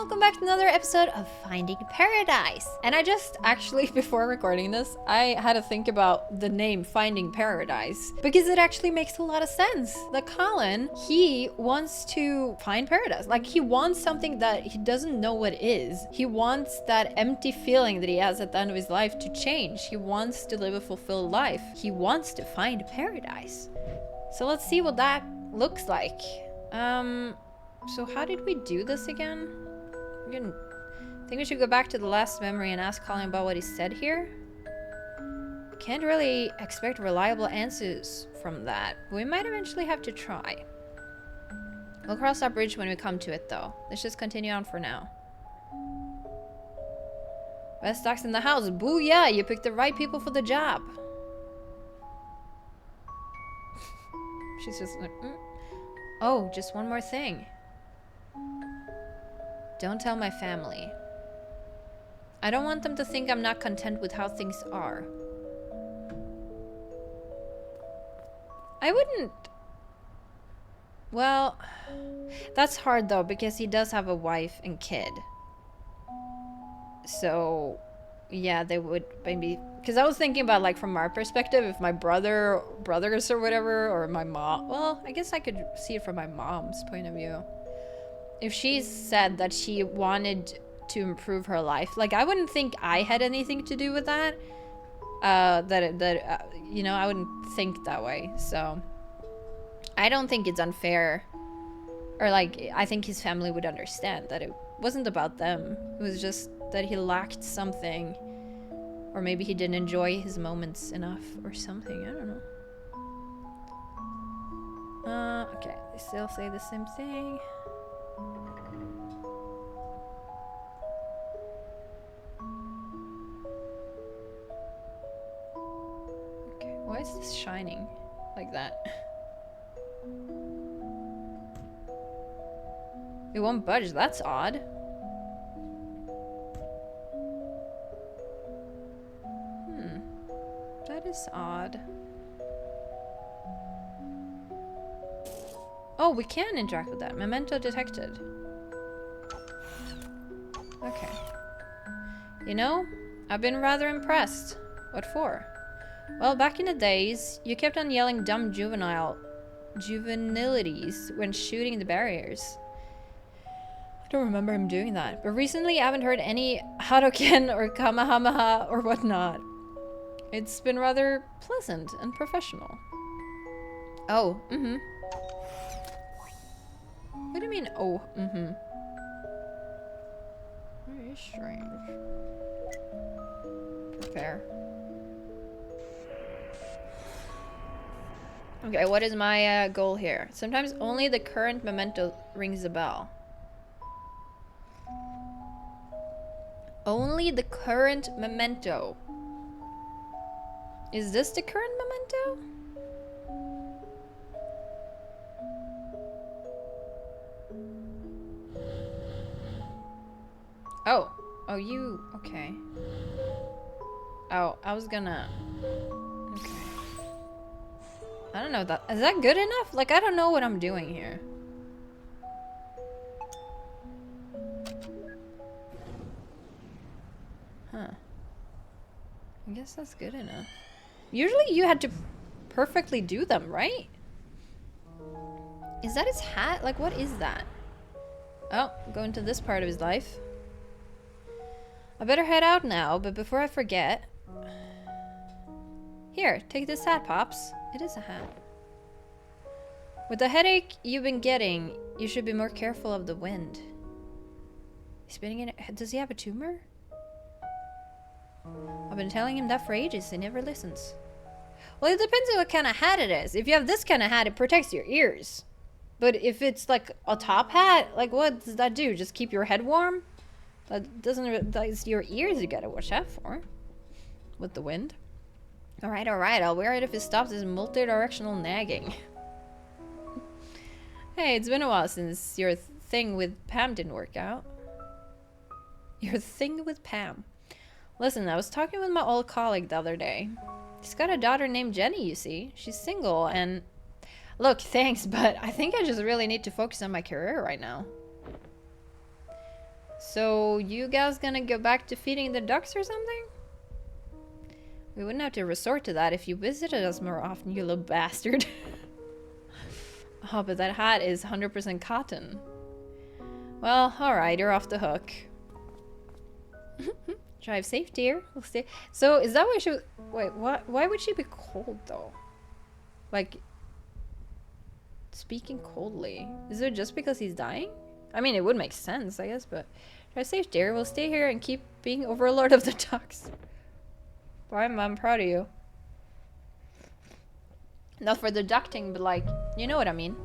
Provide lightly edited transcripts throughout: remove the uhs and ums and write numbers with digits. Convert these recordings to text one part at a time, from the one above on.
welcome back to another episode of Finding Paradise. And I just actually, before recording this, I had to think about the name Finding Paradise because it actually makes a lot of sense. That Colin, he wants to find paradise. Like, he wants something that he doesn't know what is. He wants that empty feeling that he has at the end of his life to change. He wants to live a fulfilled life. He wants to find paradise. So let's see what that looks like. So how did we do this again? I think we should go back to the last memory and ask Colin about what he said here. Can't really expect reliable answers from that. We might eventually have to try. We'll cross that bridge when we come to it though. Let's just continue on for now. Best stocks in the house. Booyah! You picked the right people for the job. She's just like, Oh, just one more thing. Don't tell my family. I don't want them to think I'm not content with how things are. I wouldn't... Well, that's hard though, because he does have a wife and kid. So, yeah, they would maybe... Because I was thinking about, like, from our perspective, if my brothers or whatever, or my mom... Well, I guess I could see it from my mom's point of view. If she said that she wanted to improve her life, like, I wouldn't think I had anything to do with that. You know, I wouldn't think that way. So, I don't think it's unfair. Or, like, I think his family would understand that it wasn't about them. It was just that he lacked something. Or maybe he didn't enjoy his moments enough or something. I don't know. Okay. They still say the same thing. Okay. Why is this shining like that? It won't budge. That's odd. That is odd. Oh, we can interact with that. Memento detected. Okay. You know, I've been rather impressed. What for? Well, back in the days, you kept on yelling dumb juvenilities when shooting the barriers. I don't remember him doing that. But recently, I haven't heard any Hadoken or Kamehameha or whatnot. It's been rather pleasant and professional. Oh, What do you mean, oh, Very strange. Prepare. Okay, what is my goal here? Sometimes only the current memento rings a bell. Only the current memento. Is this the current memento? Oh. Oh, you... Okay. Oh, I was gonna... Okay. I don't know. Is that good enough? Like, I don't know what I'm doing here. Huh. I guess that's good enough. Usually you had to perfectly do them, right? Is that his hat? Like, what is that? Oh, going to this part of his life. I better head out now, but before I forget... Here, take this hat, Pops. It is a hat. With the headache you've been getting, you should be more careful of the wind. He's spinning in it. Does he have a tumor? I've been telling him that for ages. He never listens. Well, it depends on what kind of hat it is. If you have this kind of hat, it protects your ears. But if it's like a top hat, like what does that do? Just keep your head warm? That doesn't... That's your ears you gotta watch out for. With the wind. Alright, I'll wear it if it stops this multi-directional nagging. Hey, it's been a while since your thing with Pam didn't work out. Your thing with Pam. Listen, I was talking with my old colleague the other day. He's got a daughter named Jenny, you see. She's single and... Look, thanks, but I think I just really need to focus on my career right now. So you guys gonna go back to feeding the ducks or something? We wouldn't have to resort to that if you visited us more often, you little bastard. Oh, but that hat is 100% cotton. Well, alright, you're off the hook. Drive safe, dear. We'll stay. So, is that why she was... Wait, what? Why would she be cold, though? Like... Speaking coldly. Is it just because he's dying? I mean, it would make sense, I guess, but... Drive safe, dear. We'll stay here and keep being overlord of the ducks. Boy, I'm proud of you. Not for the ducting, but like, you know what I mean.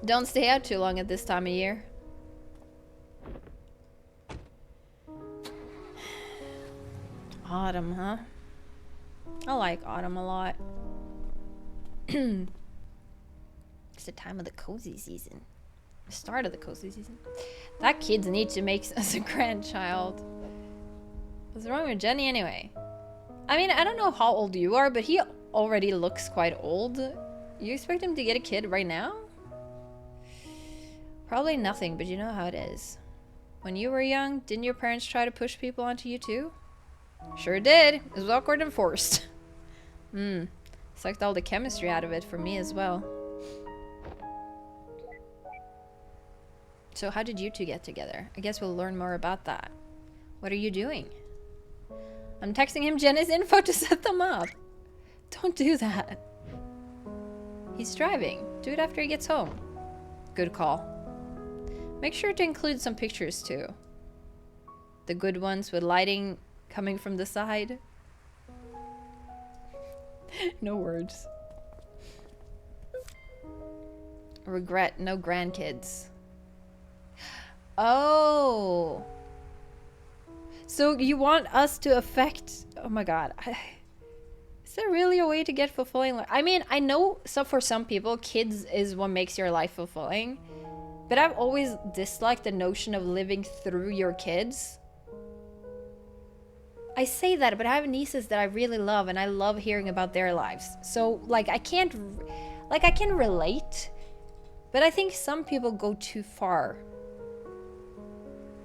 Don't stay out too long at this time of year. Autumn, huh? I like autumn a lot. It's the time of the cozy season. The start of the cozy season. That kid needs to make us a grandchild. What's wrong with Jenny anyway? I mean, I don't know how old you are, but he already looks quite old. You expect him to get a kid right now? Probably nothing, but you know how it is. When you were young, didn't your parents try to push people onto you too? Sure did. It was awkward and forced. Sucked all the chemistry out of it for me as well. So how did you two get together? I guess we'll learn more about that. What are you doing? I'm texting him Jenny's info to set them up. Don't do that. He's driving. Do it after he gets home. Good call. Make sure to include some pictures too. The good ones with lighting coming from the side. No words. Regret no grandkids. Oh. So you want us to affect... Oh my god. Is there really a way to get fulfilling? I mean, I know for some people, kids is what makes your life fulfilling. But I've always disliked the notion of living through your kids. I say that, but I have nieces that I really love, and I love hearing about their lives. So, like, I can relate, but I think some people go too far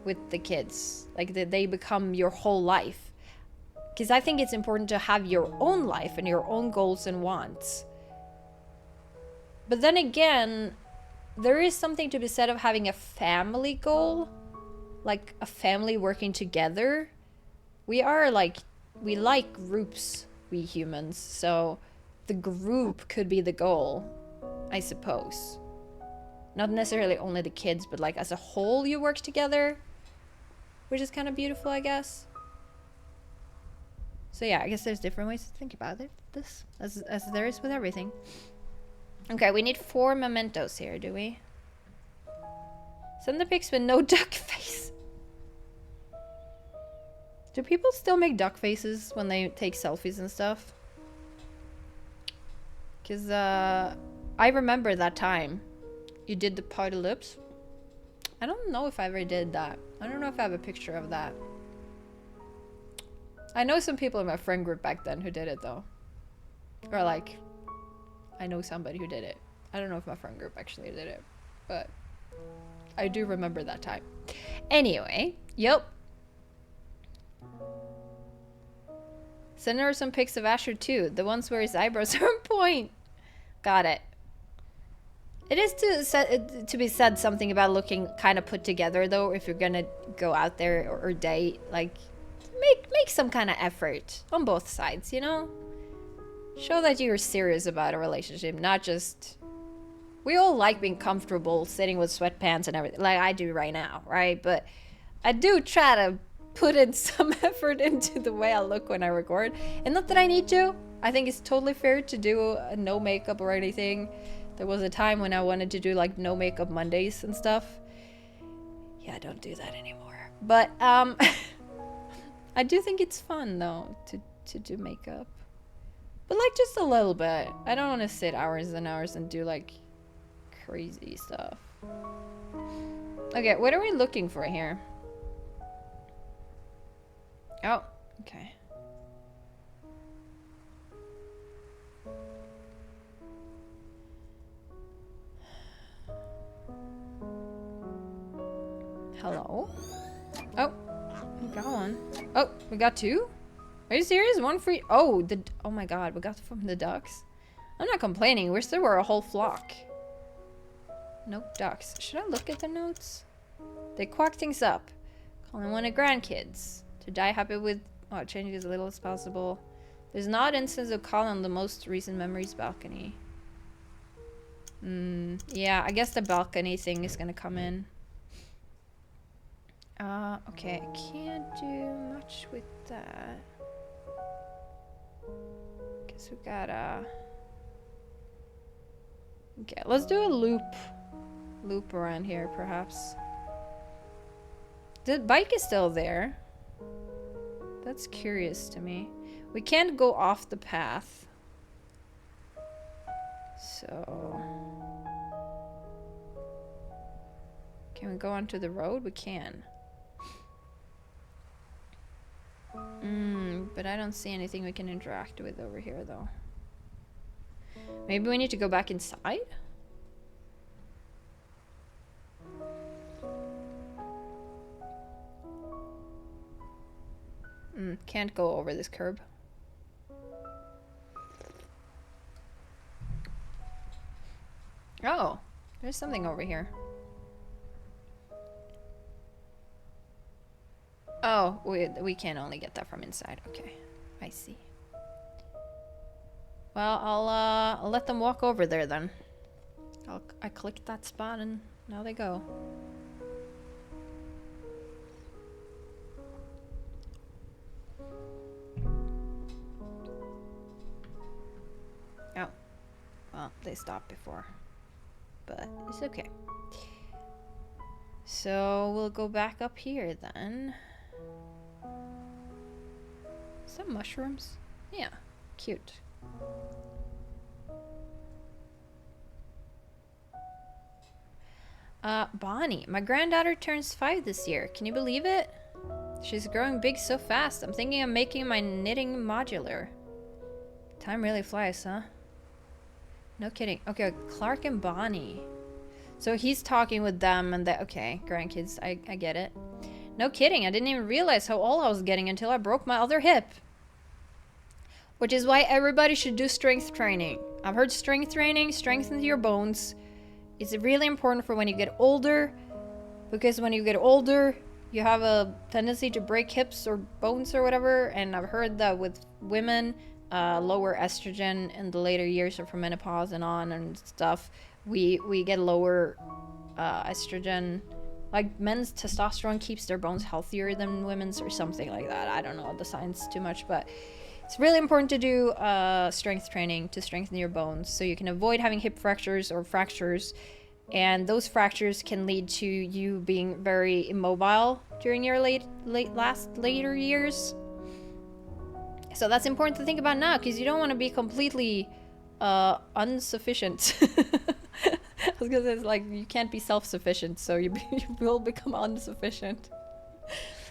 with the kids. Like, they become your whole life. Because I think it's important to have your own life and your own goals and wants. But then again, there is something to be said of having a family goal. Like, a family working together. We like groups, we humans. So, the group could be the goal, I suppose. Not necessarily only the kids, but like as a whole you work together. Which is kind of beautiful, I guess. So yeah, I guess there's different ways to think about it. This, as there is with everything. Okay, we need 4 mementos here, do we? Send the pics with no duck face. Do people still make duck faces when they take selfies and stuff? Because, I remember that time you did the party lips. I don't know if I ever did that. I don't know if I have a picture of that. I know some people in my friend group back then who did it though. Or like, I know somebody who did it. I don't know if my friend group actually did it, but I do remember that time. Anyway, yep. Send her some pics of Asher too. The ones where his eyebrows are on point. Got it. It is to be said something about looking kind of put together though, if you're gonna go out there or date. Like, make some kind of effort on both sides, you know? Show that you're serious about a relationship, not just... We all like being comfortable sitting with sweatpants and everything, like I do right now, right? But I do try to put in some effort into the way I look when I record. And not that I need to. I think it's totally fair to do no makeup or anything. There was a time when I wanted to do like no makeup Mondays and stuff. Yeah, I don't do that anymore. But I do think it's fun though to do makeup. But like just a little bit. I don't want to sit hours and hours and do like crazy stuff. Okay, what are we looking for here? Oh, okay. Hello? Oh, we got one. Oh, we got two? Are you serious? One free. Oh, oh my god, we got from the ducks. I'm not complaining. Wish there were a whole flock. Nope, ducks. Should I look at the notes? They quack things up. Colin wanted grandkids. To die happy with changing as little as possible. There's not instance of Colin on the most recent memories balcony. Yeah, I guess the balcony thing is gonna come in. Okay, I can't do much with that. Guess we gotta... Okay, let's do a loop around here, perhaps. The bike is still there. That's curious to me. We can't go off the path. So... Can we go onto the road? We can. But I don't see anything we can interact with over here, though. Maybe we need to go back inside? Can't go over this curb. Oh, there's something over here. Oh, we can only get that from inside. Okay, I see. Well, I'll let them walk over there then. I clicked that spot and now they go. Oh, well, they stopped before, but it's okay. So we'll go back up here then. Some mushrooms? Yeah, cute. Bonnie, my granddaughter turns 5 this year. Can you believe it? She's growing big so fast. I'm thinking of making my knitting modular. Time really flies, huh? No kidding. Okay, Clark and Bonnie. So he's talking with them and okay, grandkids, I get it. No kidding, I didn't even realize how old I was getting until I broke my other hip. Which is why everybody should do strength training. I've heard strength training strengthens your bones. It's really important for when you get older, because when you get older, you have a tendency to break hips or bones or whatever, and I've heard that with women, lower estrogen in the later years or from menopause and on and stuff, we get lower estrogen. Like men's testosterone keeps their bones healthier than women's or something like that. I don't know the science too much, but it's really important to do strength training to strengthen your bones so you can avoid having hip fractures or fractures. And those fractures can lead to you being very immobile during your later years. So that's important to think about now, because you don't want to be completely insufficient. I was gonna say, it's like you can't be self-sufficient, so you will become insufficient.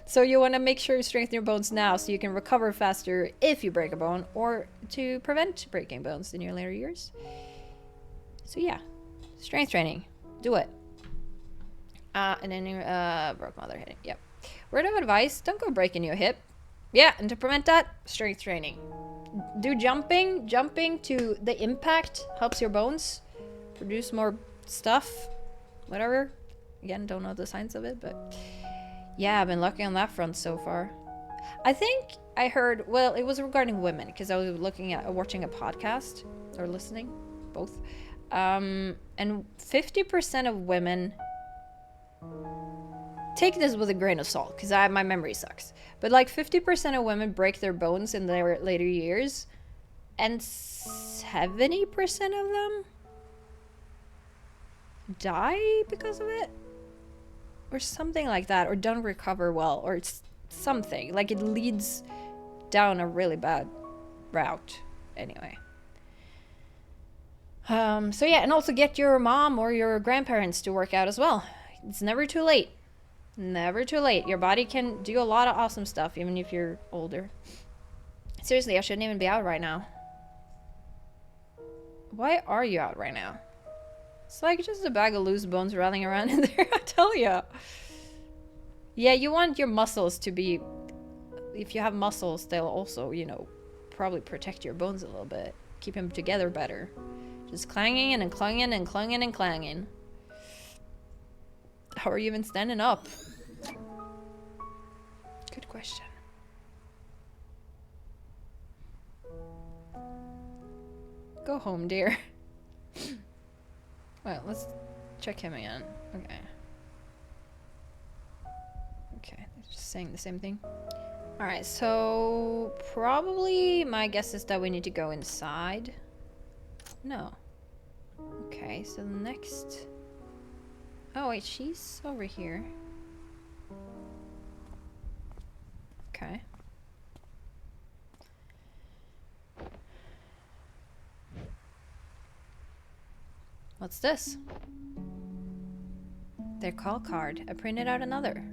So you want to make sure you strengthen your bones now so you can recover faster if you break a bone, or to prevent breaking bones in your later years. So yeah, strength training, do it. And then broke my other hip. Yep. Word of advice: don't go breaking your hip. Yeah, and to prevent that, strength training. Do jumping. Jumping to the impact helps your bones produce more stuff. Whatever. Again, don't know the science of it, but yeah, I've been lucky on that front so far. I think I heard, well, it was regarding women, because I was watching a podcast, or listening, both. And 50% of women, take this with a grain of salt, because my memory sucks, but like 50% of women break their bones in their later years, and 70% of them die because of it, or something like that, or don't recover well, or it's something like it leads down a really bad route. Anyway, so yeah, and also get your mom or your grandparents to work out as well. It's never too late. Never too late. Your body can do a lot of awesome stuff even if you're older. Seriously, I shouldn't even be out right now. Why are you out right now? It's like just a bag of loose bones rattling around in there, I tell ya. Yeah, you want your muscles to be... If you have muscles, they'll also, you know, probably protect your bones a little bit. Keep them together better. Just clanging and clanging and clanging and clanging. How are you even standing up? Good question. Go home, dear. Well, let's check him again. Okay. Okay, just saying the same thing. Alright, so probably my guess is that we need to go inside. No. Okay, so next... Oh wait, she's over here. Okay. What's this? Their call card. I printed out another.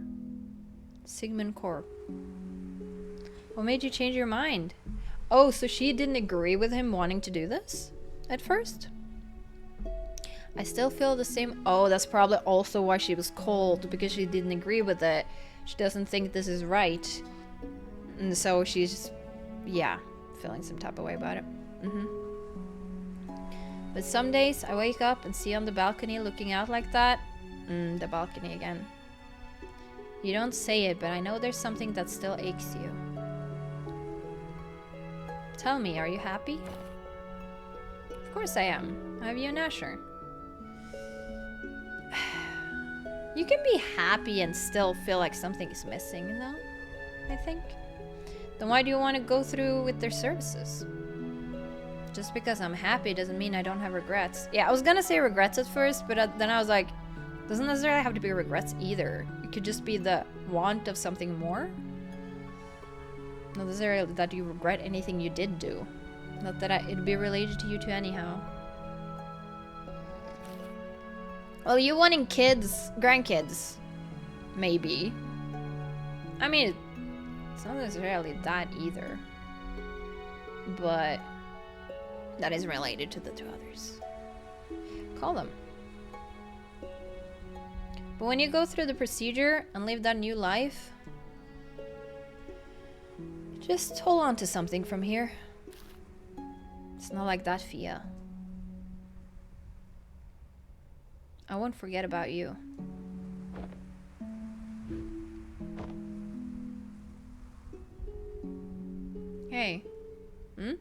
Sigmund Corp. What made you change your mind? Oh, so she didn't agree with him wanting to do this at first? I still feel the same. Oh, that's probably also why she was cold, because she didn't agree with it. She doesn't think this is right. And so she's, yeah, feeling some type of way about it. But some days I wake up and see on the balcony looking out like that. The balcony again. You don't say it, but I know there's something that still aches you. Tell me, are you happy? Of course I am. I have you and Asher. You can be happy and still feel like something's missing, though, I think. Then why do you want to go through with their services? Just because I'm happy doesn't mean I don't have regrets. Yeah, I was gonna say regrets at first, but then I was like, doesn't necessarily have to be regrets either. It could just be the want of something more. Not necessarily that you regret anything you did do. Not that it'd be related to you two anyhow. Well, you wanting kids, grandkids, maybe. I mean, it's not necessarily that either. But that is related to the two others. Call them. But when you go through the procedure and live that new life, just hold on to something from here. It's not like that, Fia. I won't forget about you. Hey. I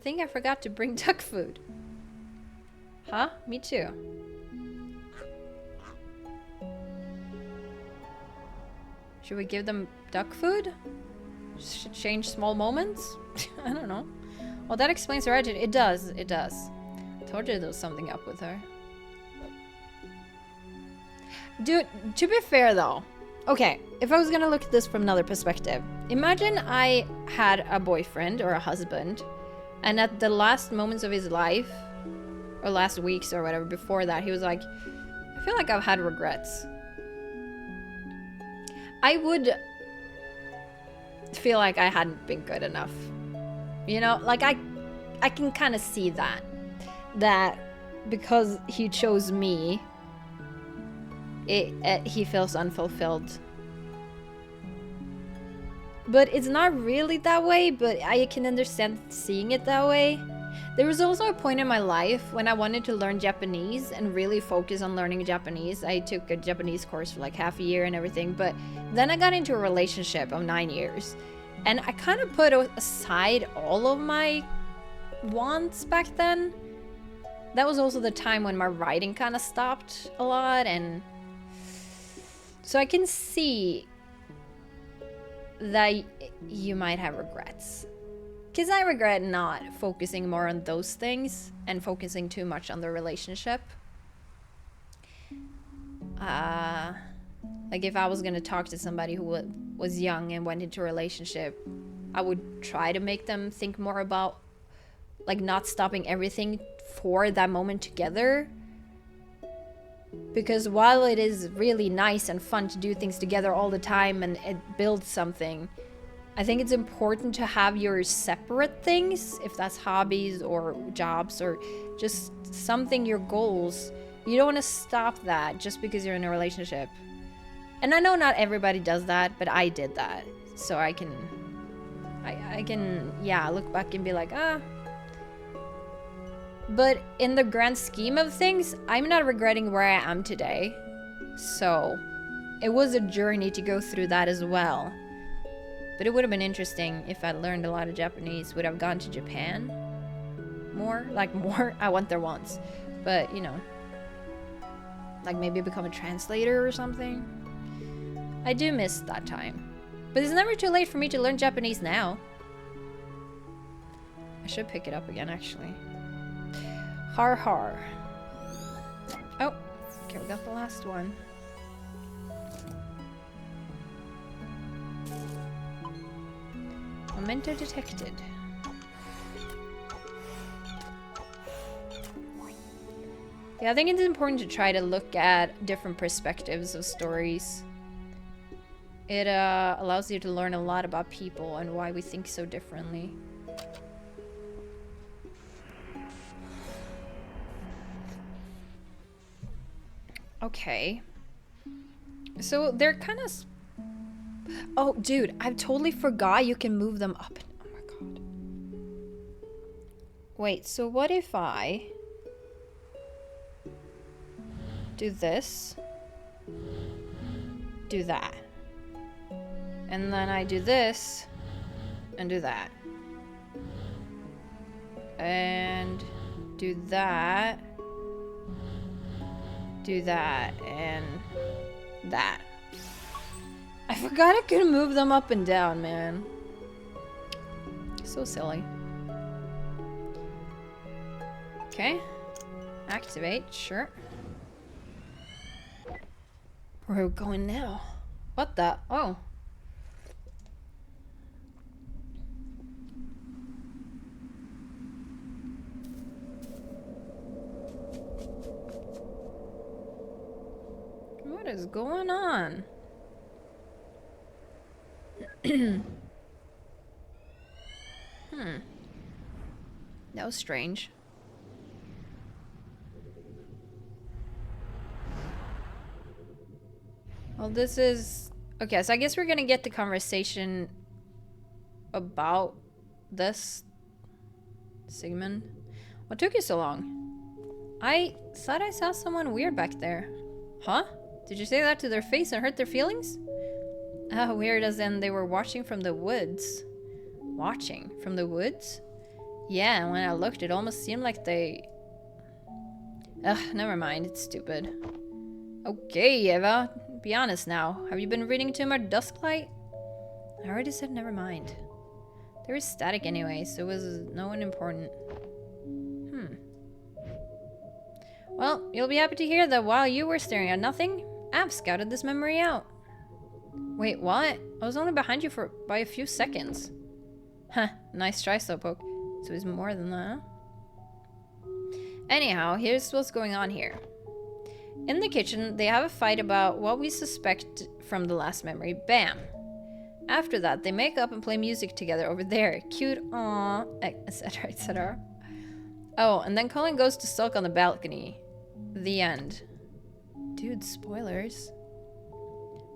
think I forgot to bring duck food. Huh? Me too. Should we give them duck food? Should change small moments? I don't know. Well, that explains her attitude. It does. It does. Told you there was something up with her. Dude, to be fair though. Okay, if I was gonna look at this from another perspective. Imagine I had a boyfriend or a husband, and at the last moments of his life, or last weeks or whatever, before that, he was like, I feel like I've had regrets. I would feel like I hadn't been good enough. You know, like I can kind of see that. That because he chose me, he feels unfulfilled. But it's not really that way, but I can understand seeing it that way. There was also a point in my life when I wanted to learn Japanese and really focus on learning Japanese. I took a Japanese course for like half a year and everything, but then I got into a relationship of 9 years. And I kind of put aside all of my wants back then. That was also the time when my writing kind of stopped a lot, and so I can see that you might have regrets. Because I regret not focusing more on those things and focusing too much on the relationship. Like if I was gonna talk to somebody who was young and went into a relationship, I would try to make them think more about like not stopping everything for that moment together. Because while it is really nice and fun to do things together all the time and it builds something, I think it's important to have your separate things, if that's hobbies or jobs or just something, your goals. You don't want to stop that just because you're in a relationship. And I know not everybody does that, but I did that. So I can, yeah, look back and be like, ah. But in the grand scheme of things, I'm not regretting where I am today. So it was a journey to go through that as well. But it would have been interesting if I'd learned a lot of Japanese. Would have gone to Japan more? Like more? I went there once. But, you know, like maybe become a translator or something. I do miss that time. But it's never too late for me to learn Japanese now. I should pick it up again, actually. Har har. Oh, okay, we got the last one. Memento detected. Yeah, I think it's important to try to look at different perspectives of stories. It allows you to learn a lot about people and why we think so differently. Okay. So they're kind of... Oh, dude, I totally forgot you can move them up. Oh my god. Wait, so what if I do this, do that, and then I do this and do that, and do that, do that, and that. I forgot I could move them up and down, man. So silly. Okay. Activate, sure. Where are we going now? What the? Oh. What is going on? That was strange. Well, this is... Okay, so I guess we're gonna get the conversation about this. Sigmund. What took you so long? I thought I saw someone weird back there. Huh? Did you say that to their face and hurt their feelings? Oh, weird as in they were watching from the woods. Watching from the woods? Yeah, and when I looked, it almost seemed like they... Ugh, never mind, it's stupid. Okay, Eva, be honest now. Have you been reading too much Dusklight? I already said never mind. There was static anyway, so it was no one important. Well, you'll be happy to hear that while you were staring at nothing, I've scouted this memory out. Wait, what? I was only behind you by a few seconds. Huh, nice try, Slowpoke. So it's more than that, huh? Anyhow, here's what's going on here. In the kitchen, they have a fight about what we suspect from the last memory, Bam. After that, they make up and play music together over there. Cute, aww, etc, etc. Oh, and then Colin goes to sulk on the balcony. The end. Dude, spoilers.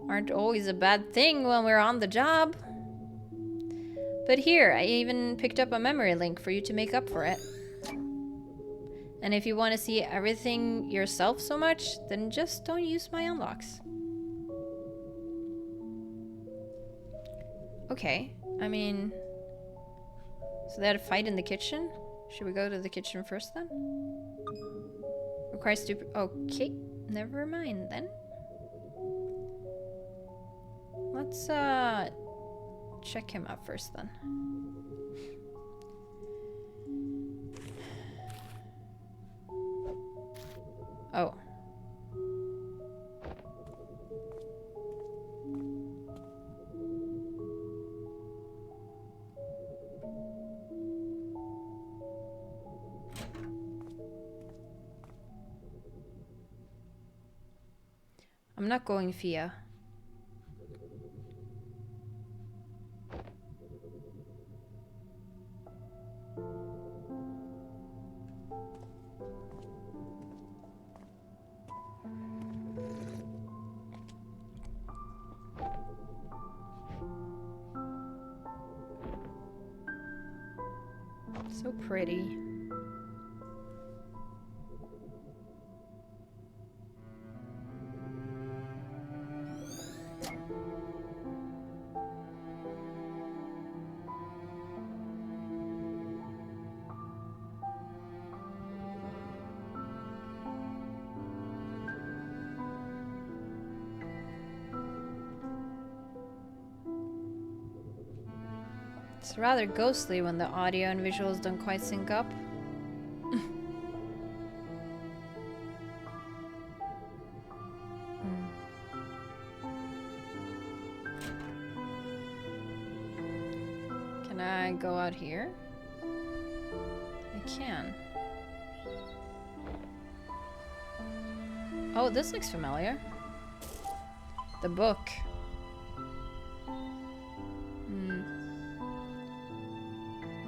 Aren't always a bad thing when we're on the job. But here, I even picked up a memory link for you to make up for it. And if you want to see everything yourself so much, then just don't use my unlocks. Okay, I mean... So they had a fight in the kitchen? Should we go to the kitchen first then? Requires stupid... Okay, never mind then. Let's, check him out first then. Oh. I'm not going Fia. So pretty. It's rather ghostly when the audio and visuals don't quite sync up. Can I go out here? I can. Oh, this looks familiar. The book.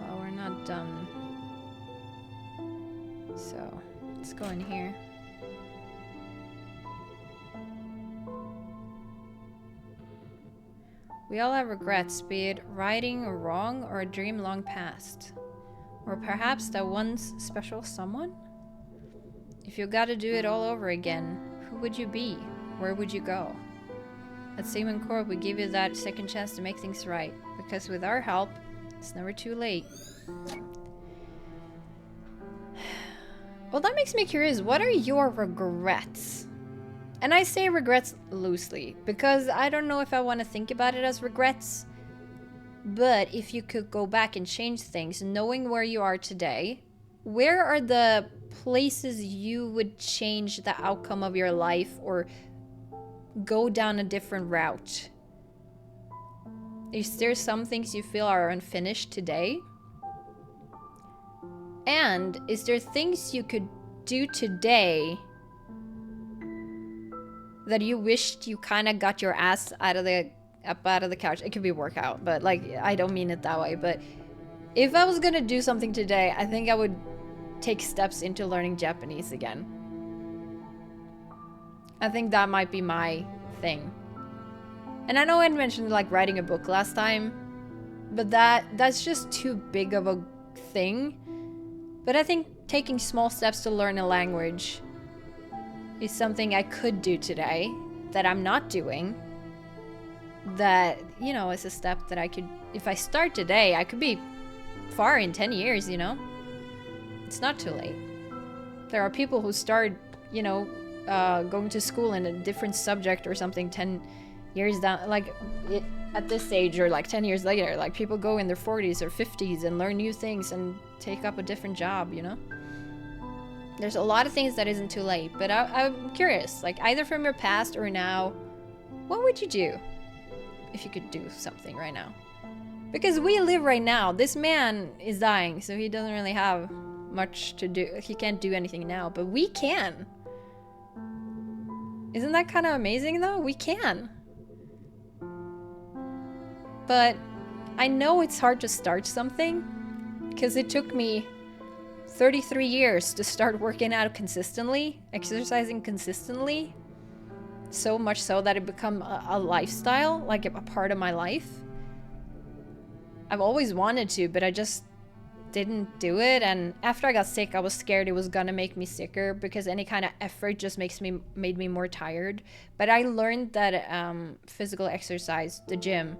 Well, we're not done. So, let's go in here. We all have regrets, be it righting a wrong or a dream long past. Or perhaps that once special someone? If you gotta do it all over again, who would you be? Where would you go? At Seaman Corp, we give you that second chance to make things right, because with our help, it's never too late. Well, that makes me curious, what are your regrets? And I say regrets loosely, because I don't know if I want to think about it as regrets. But if you could go back and change things, knowing where you are today, where are the places you would change the outcome of your life or go down a different route? Is there some things you feel are unfinished today? And is there things you could do today that you wished you kind of got your ass out of the couch? It could be workout, but like, I don't mean it that way. But if I was gonna do something today, I think I would take steps into learning Japanese again. I think that might be my thing. And I know I mentioned like writing a book last time, but that's just too big of a thing. But I think taking small steps to learn a language is something I could do today that I'm not doing. That, you know, is a step that I could, if I start today, I could be far in 10 years, you know? It's not too late. There are people who start, you know, going to school in a different subject or something 10 years down, like at this age, or like 10 years later. Like people go in their 40s or 50s and learn new things and take up a different job, you know? There's a lot of things that isn't too late, but I'm curious, like either from your past or now, what would you do if you could do something right now? Because we live right now. This man is dying, so he doesn't really have much to do. He can't do anything now, but we can. Isn't that kind of amazing though? We can. But I know it's hard to start something because it took me 33 years to start working out consistently, exercising consistently. So much so that it become a lifestyle, like a part of my life. I've always wanted to, but I just didn't do it. And after I got sick, I was scared it was gonna make me sicker because any kind of effort just made me more tired. But I learned that physical exercise, the gym,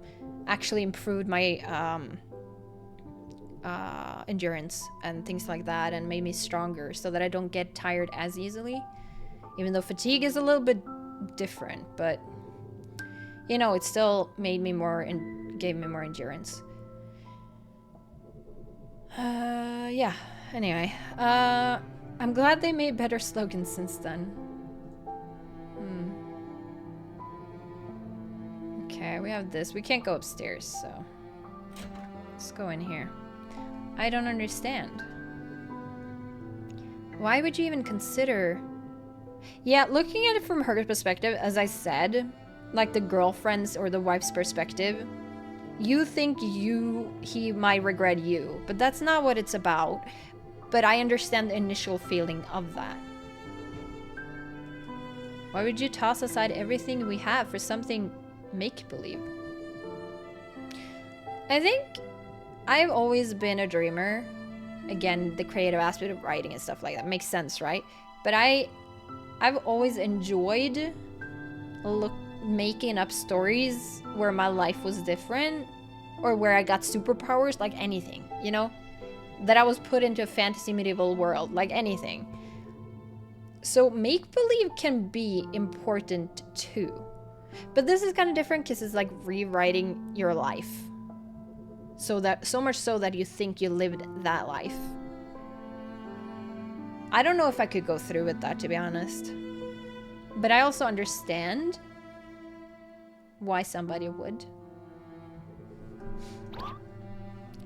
actually improved my endurance and things like that, and made me stronger so that I don't get tired as easily. Even though fatigue is a little bit different, but you know, it still made me more and gave me more endurance. Yeah, anyway, I'm glad they made better slogans since then. Okay, we have this. We can't go upstairs, so let's go in here. I don't understand. Why would you even consider... Yeah, looking at it from her perspective, as I said, like the girlfriend's or the wife's perspective, you think he might regret you, but that's not what it's about. But I understand the initial feeling of that. Why would you toss aside everything we have for something make-believe? I think I've always been a dreamer, again, the creative aspect of writing and stuff like that makes sense, right? But I've always enjoyed making up stories where my life was different, or where I got superpowers, like anything, you know? That I was put into a fantasy medieval world, like anything. So make-believe can be important too. But this is kind of different because it's like rewriting your life. So much so that you think you lived that life. I don't know if I could go through with that, to be honest. But I also understand why somebody would.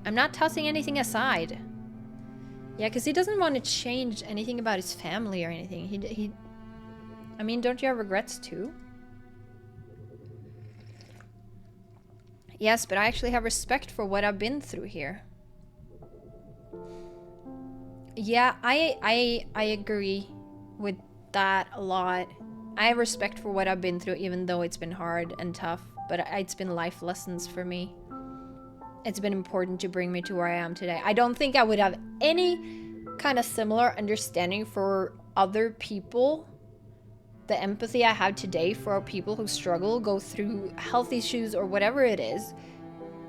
I'm not tossing anything aside. Yeah, because he doesn't want to change anything about his family or anything. I mean, don't you have regrets too? Yes, but I actually have respect for what I've been through here. Yeah, I agree with that a lot. I have respect for what I've been through, even though it's been hard and tough, but it's been life lessons for me. It's been important to bring me to where I am today. I don't think I would have any kind of similar understanding for other people. The empathy I have today for people who struggle, go through health issues or whatever it is.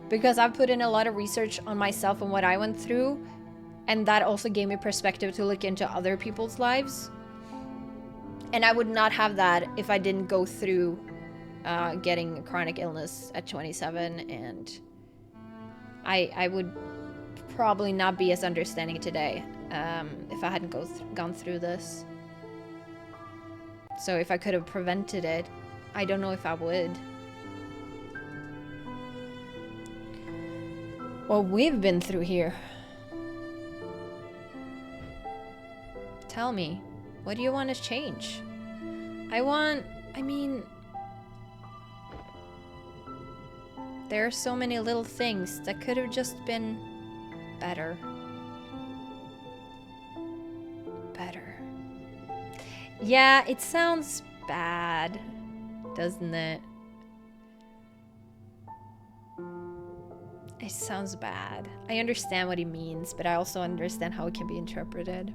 Because I've put in a lot of research on myself and what I went through. And that also gave me perspective to look into other people's lives. And I would not have that if I didn't go through getting a chronic illness at 27, and I would probably not be as understanding today if I hadn't gone through this. So if I could have prevented it, I don't know if I would. What we've been through here. Tell me, what do you want to change? I mean, there are so many little things that could have just been better. Better. Yeah, it sounds bad, doesn't it? It sounds bad. I understand what he means, but I also understand how it can be interpreted.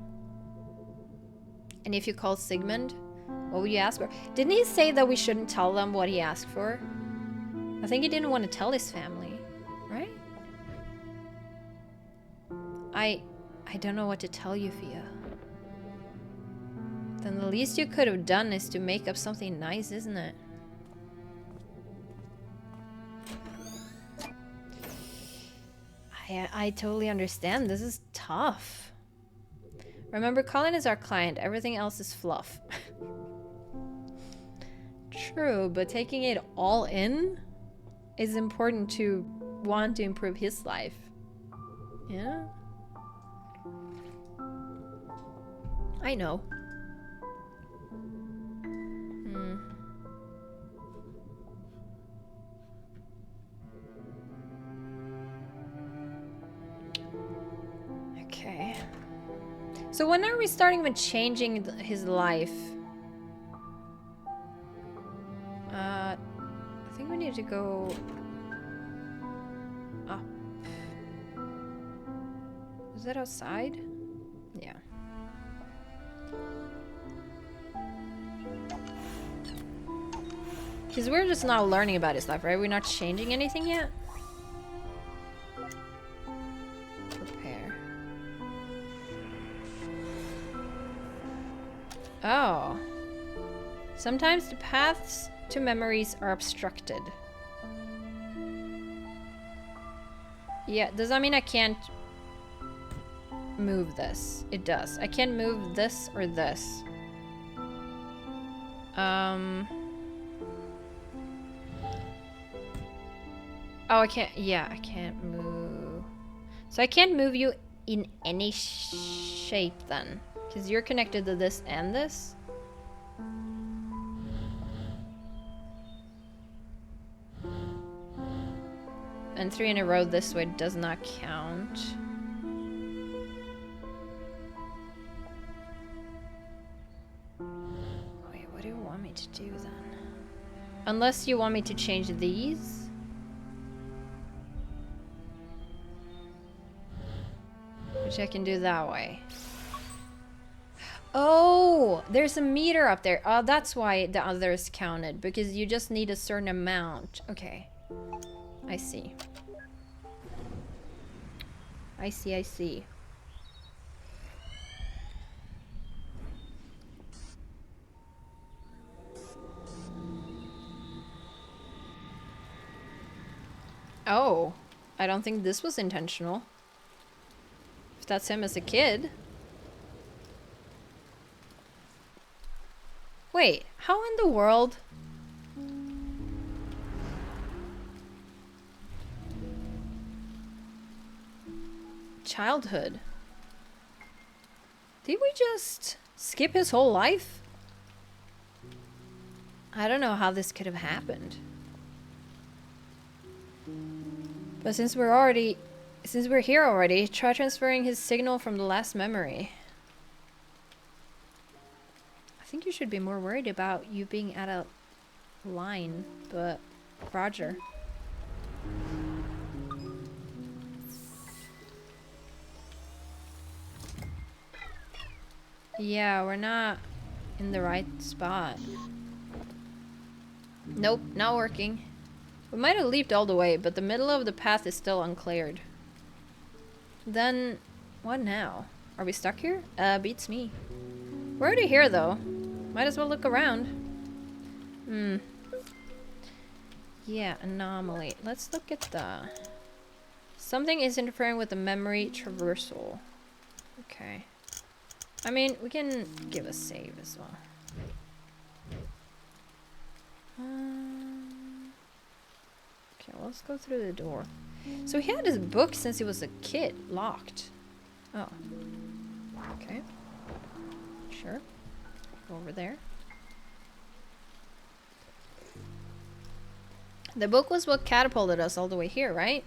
And if you call Sigmund, what would you ask for? Didn't he say that we shouldn't tell them what he asked for? I think he didn't want to tell his family, right? I don't know what to tell you, Fia. Then the least you could have done is to make up something nice, isn't it? I totally understand. This is tough. Remember, Colin is our client. Everything else is fluff. True, but taking it all in is important to want to improve his life. Yeah? I know. Okay. So when are we starting with changing his life? I think we need to go up. Is that outside? Yeah. Because we're just now learning about his life, right? We're not changing anything yet? Prepare. Oh. Sometimes the paths to memories are obstructed. Yeah, does that mean I can't move this? It does. I can't move this or this. Oh, I can't. Yeah, I can't move. So I can't move you in any shape then. Because you're connected to this and this. And 3 in a row this way does not count. Wait, what do you want me to do then? Unless you want me to change these. Which I can do that way. Oh, there's a meter up there. Oh, that's why the others counted. Because you just need a certain amount. Okay. I see. I see, I see. Oh, I don't think this was intentional. If that's him as a kid. Wait, how in the world? Childhood. Did we just skip his whole life? I don't know how this could have happened. But since we're here already, try transferring his signal from the last memory. I think you should be more worried about you being at a line, but Roger. Yeah, we're not in the right spot. Nope, not working. We might have leaped all the way, but the middle of the path is still uncleared. Then, what now? Are we stuck here? Beats me. We're already here, though. Might as well look around. Yeah, anomaly. Let's look at the... Something is interfering with the memory traversal. Okay. I mean, we can give a save as well. Okay, well, let's go through the door. So he had his book since he was a kid, locked. Oh. Okay. Sure. Go over there. The book was what catapulted us all the way here, right?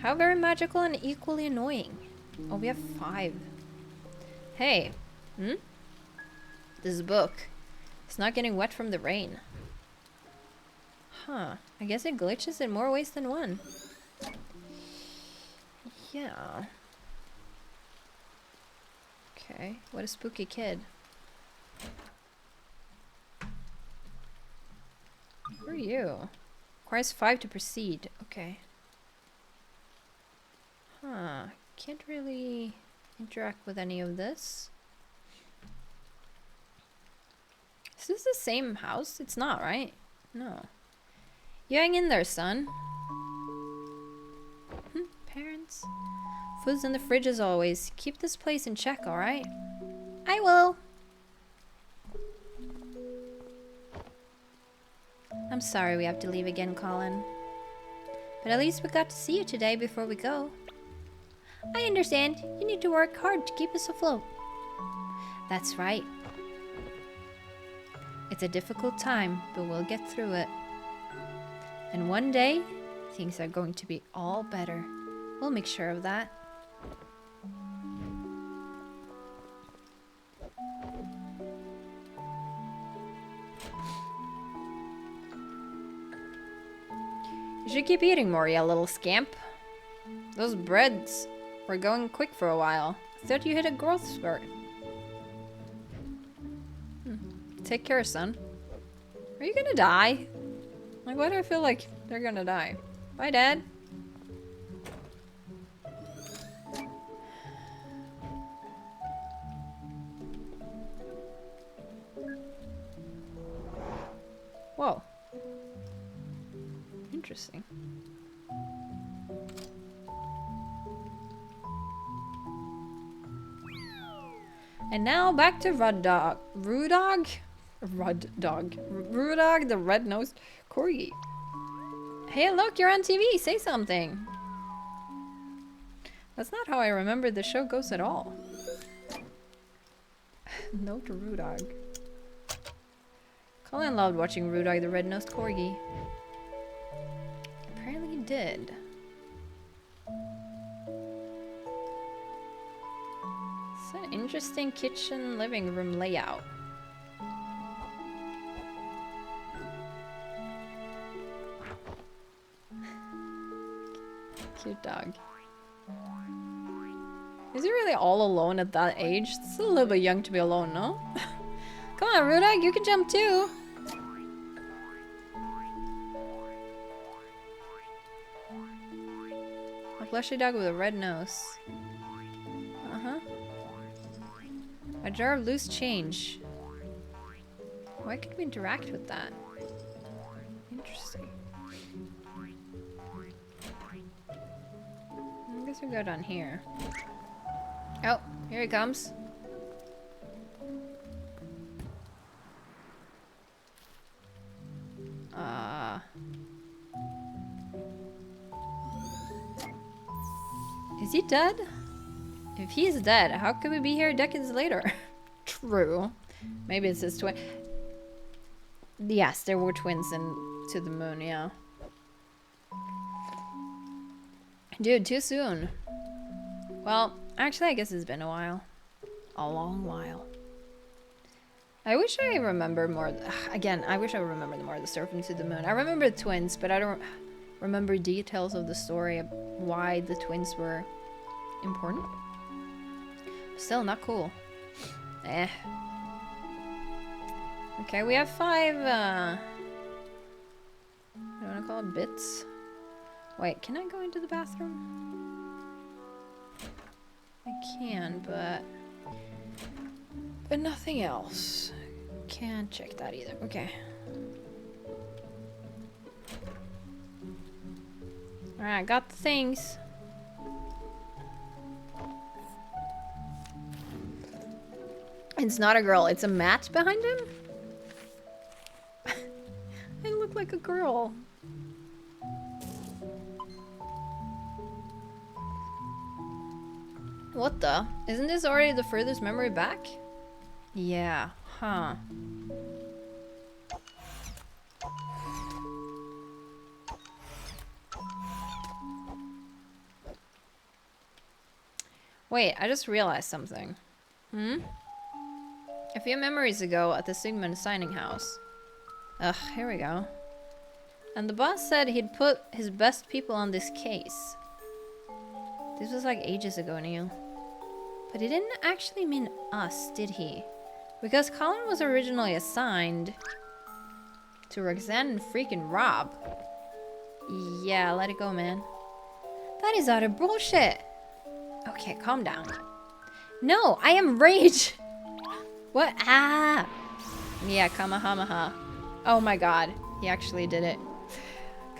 How very magical and equally annoying. Oh, we have 5. Hey. This book. It's not getting wet from the rain. Huh. I guess it glitches in more ways than one. Yeah. Okay. What a spooky kid. Who are you? Requires 5 to proceed. Okay. Huh. Can't really interact with any of this. Is this the same house? It's not, right? No. You hang in there, son. Parents. Food's in the fridge as always. Keep this place in check, alright? I will. I'm sorry we have to leave again, Colin. But at least we got to see you today before we go. I understand. You need to work hard to keep us afloat. That's right. It's a difficult time, but we'll get through it. And one day, things are going to be all better. We'll make sure of that. You should keep eating more, you little scamp. Those breads were going quick for a while. I thought you hit a growth spurt. Take care, son. Are you gonna die? Like, why do I feel like they're gonna die? Bye, Dad. Whoa. Interesting. And now back to Rudog. Rudog? Rudog, the red-nosed corgi. Hey, look, you're on TV. Say something. That's not how I remember the show goes at all. No to Rudog. Colin loved watching Rudog, the red-nosed corgi. Apparently he did. It's an interesting kitchen living room layout. Cute dog. Is he really all alone at that age? It's a little bit young to be alone, no? Come on, Rudak, you can jump too. A fleshy dog with a red nose. Uh-huh. A jar of loose change. Why could we interact with that? Interesting. I guess we go down here. Oh, here he comes. Is he dead? If he's dead, how could we be here decades later? True. Maybe it's his twin. Yes, there were twins in To the Moon, yeah. Dude, too soon. Well, actually, I guess it's been a while. A long while. I wish I remember more. Again, I wish I remembered more of the story from To the Moon. I remember the twins, but I don't remember details of the story of why the twins were important. Still not cool. Eh. Okay, we have 5, I don't want to call it bits. Wait, can I go into the bathroom? I can, but nothing else. Can't check that either. Okay. Alright, got the things. It's not a girl, it's a mat behind him? I look like a girl. What the? Isn't this already the furthest memory back? Yeah, huh. Wait, I just realized something. A few memories ago at the Sigmund signing house. Ugh, here we go. And the boss said he'd put his best people on this case. This was like ages ago, Neil. But he didn't actually mean us, did he? Because Colin was originally assigned to Roxanne and freaking Rob. Yeah, let it go, man. That is utter bullshit. Okay, calm down. No, I am rage. What? Ah. Yeah, Kamehameha. Oh my god, he actually did it.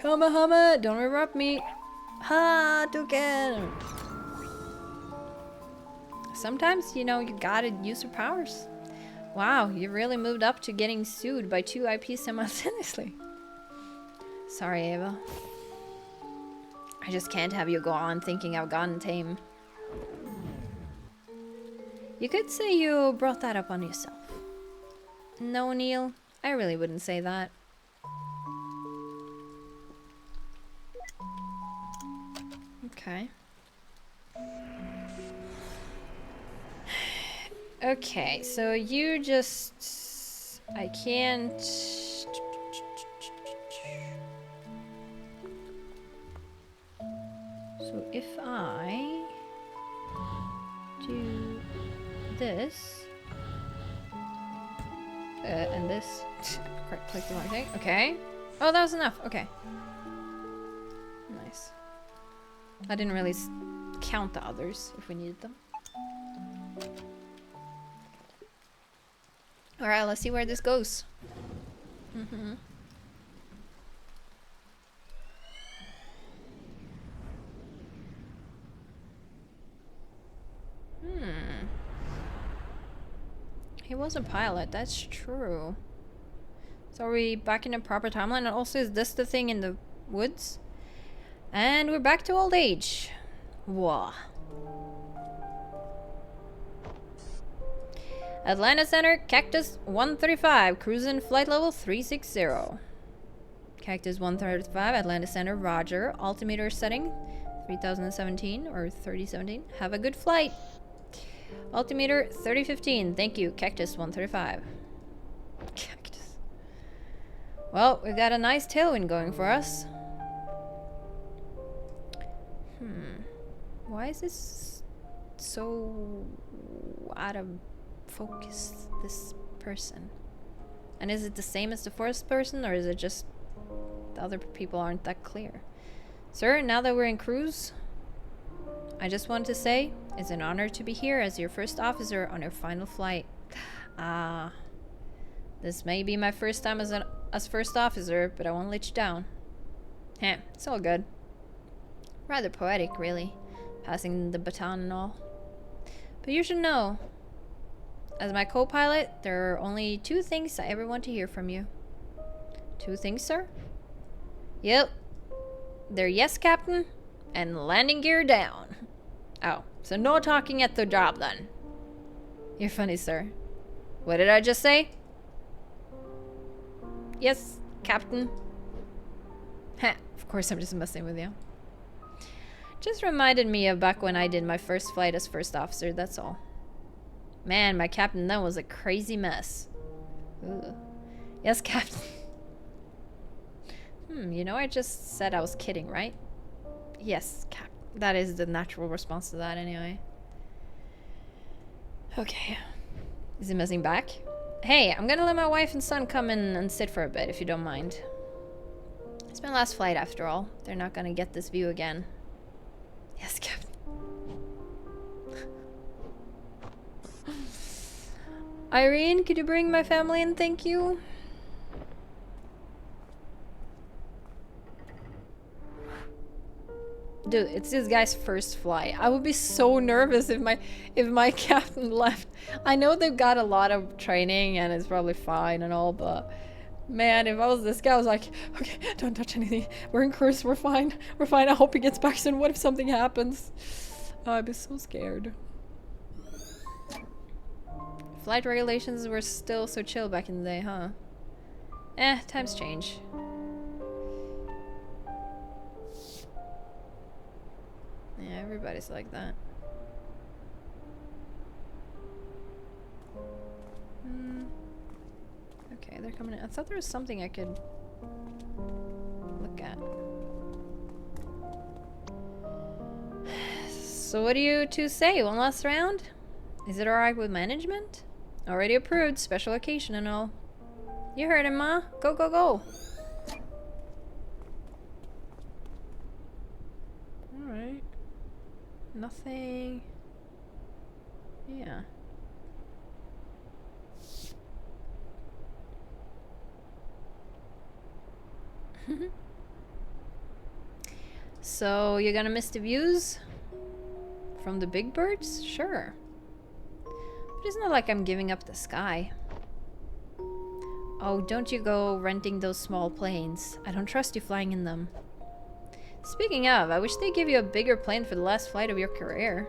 Kamehameha, don't interrupt me. Hadouken. Sometimes, you know, you gotta use your powers. Wow, you really moved up to getting sued by 2 IPs simultaneously. Sorry, Ava. I just can't have you go on thinking I've gotten tame. You could say you brought that up on yourself. No, Neil, I really wouldn't say that. Okay. Okay, so you just... I can't... So if I do this and this, click the wrong thing. Okay. Oh, that was enough. Okay. Nice. I didn't really count the others if we needed them. All right, let's see where this goes. He was a pilot, that's true. So are we back in the proper timeline? And also, is this the thing in the woods? And we're back to old age. Whoa. Atlanta Center, Cactus 135, cruising flight level 360. Cactus 135, Atlanta Center, roger. Altimeter setting 3017 or 3017. Have a good flight. Altimeter 3015. Thank you, Cactus 135. Cactus. Well, we've got a nice tailwind going for us. Why is this so out of focus, this person? And is it the same as the first person, or is it just the other people aren't that clear? Sir, now that we're in cruise, I just want to say it's an honor to be here as your first officer on your final flight. This may be my first time as first officer, but I won't let you down. Heh, it's all good. Rather poetic, really, passing the baton and all. But you should know, as my co-pilot, there are only 2 things I ever want to hear from you. 2 things, sir? Yep. They're yes, Captain, and landing gear down. Oh, so no talking at the job then. You're funny, sir. What did I just say? Yes, Captain. Heh, of course I'm just messing with you. Just reminded me of back when I did my first flight as first officer, that's all. Man, my captain then was a crazy mess. Ugh. Yes, Captain. You know I just said I was kidding, right? Yes, Cap. That is the natural response to that anyway. Okay. Is he messing back? Hey, I'm gonna let my wife and son come in and sit for a bit, if you don't mind. It's my last flight after all. They're not gonna get this view again. Yes, Captain. Irene, could you bring my family in? Thank you. Dude, it's this guy's first flight. I would be so nervous if my captain left. I know they've got a lot of training and it's probably fine and all, but man, if I was this guy, I was like, okay, don't touch anything. We're in cruise, we're fine. We're fine. I hope he gets back soon. What if something happens? Oh, I'd be so scared. Flight regulations were still so chill back in the day, huh? Times change. Yeah, everybody's like that. Okay, they're coming in. I thought there was something I could look at. So what do you two say? One last round? Is it alright with management? Already approved. Special occasion and all. You heard him, Ma. Go, go, go. Alright. Nothing. Yeah. So, you're gonna miss the views? From the big birds? Sure. But it's not like I'm giving up the sky. Oh, don't you go renting those small planes. I don't trust you flying in them. Speaking of, I wish they'd give you a bigger plane for the last flight of your career.